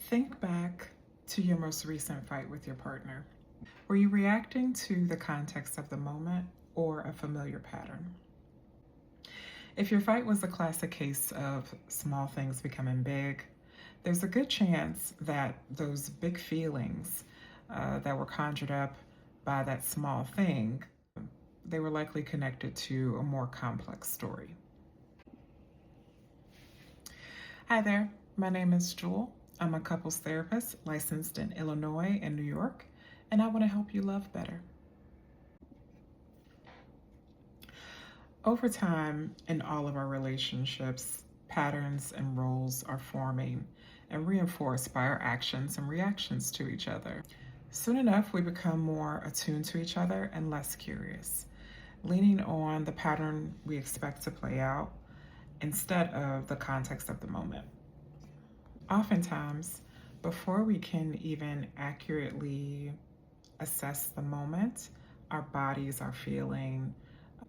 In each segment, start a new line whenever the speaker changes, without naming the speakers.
Think back to your most recent fight with your partner. Were you reacting to the context of the moment or a familiar pattern? If your fight was a classic case of small things becoming big, there's a good chance that those big feelings that were conjured up by that small thing, they were likely connected to a more complex story. Hi there, my name is Jewel. I'm a couples therapist licensed in Illinois and New York, and I want to help you love better. Over time, in all of our relationships, patterns and roles are forming and reinforced by our actions and reactions to each other. Soon enough, we become more attuned to each other and less curious, leaning on the pattern we expect to play out instead of the context of the moment. Oftentimes, before we can even accurately assess the moment, our bodies are feeling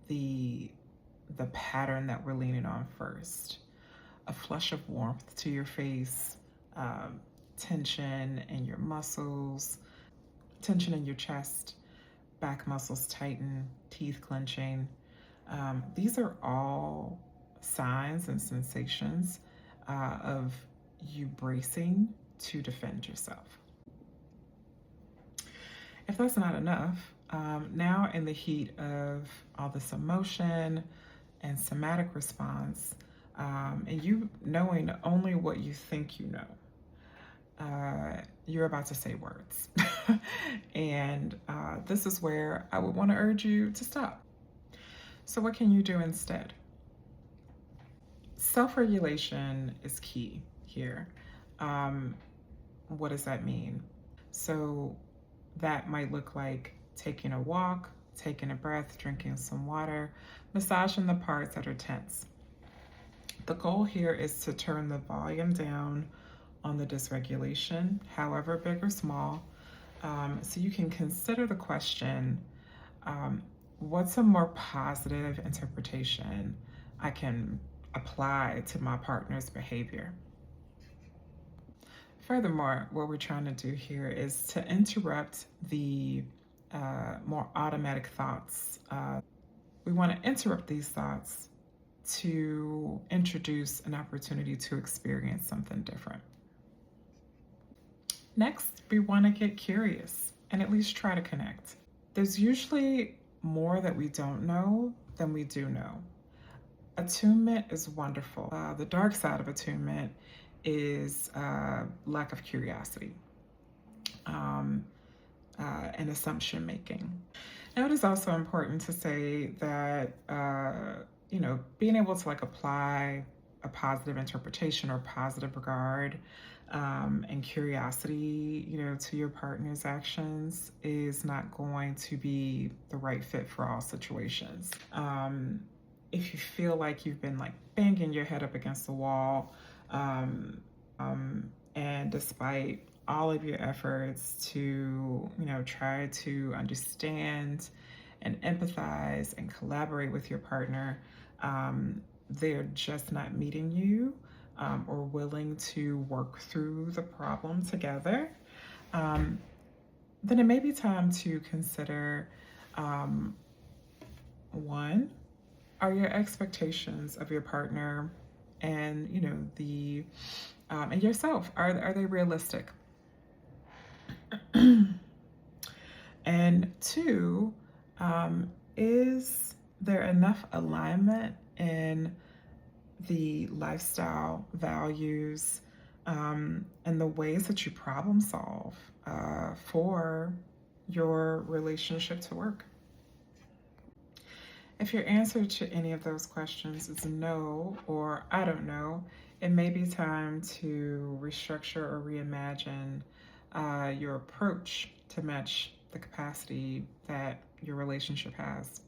the pattern that we're leaning on first. A flush of warmth to your face, tension in your muscles, tension in your chest, back muscles tighten, teeth clenching. These are all signs and sensations of you bracing to defend yourself. If that's not enough, now in the heat of all this emotion and somatic response, and you knowing only what you think you know, you're about to say words. And this is where I would want to urge you to stop. So what can you do instead? Self-regulation is key here. What does that mean? So that might look like taking a walk, taking a breath, drinking some water, massaging the parts that are tense. The goal here is to turn the volume down on the dysregulation, however big or small, so you can consider the question, what's a more positive interpretation I can apply to my partner's behavior? Furthermore, what we're trying to do here is to interrupt the more automatic thoughts. We want to interrupt these thoughts to introduce an opportunity to experience something different. Next, we want to get curious and at least try to connect. There's usually more that we don't know than we do know. Attunement is wonderful. The dark side of attunement is lack of curiosity and assumption making. Now, it is also important to say that being able to apply a positive interpretation or positive regard and curiosity, to your partner's actions is not going to be the right fit for all situations. If you feel like you've been banging your head up against the wall, and despite all of your efforts to, try to understand and empathize and collaborate with your partner, they're just not meeting you or willing to work through the problem together, then it may be time to consider, one, are your expectations of your partner and and yourself, are they realistic? And two, is there enough alignment in the lifestyle values and the ways that you problem solve for your relationship to work? If your answer to any of those questions is no or I don't know, it may be time to restructure or reimagine your approach to match the capacity that your relationship has.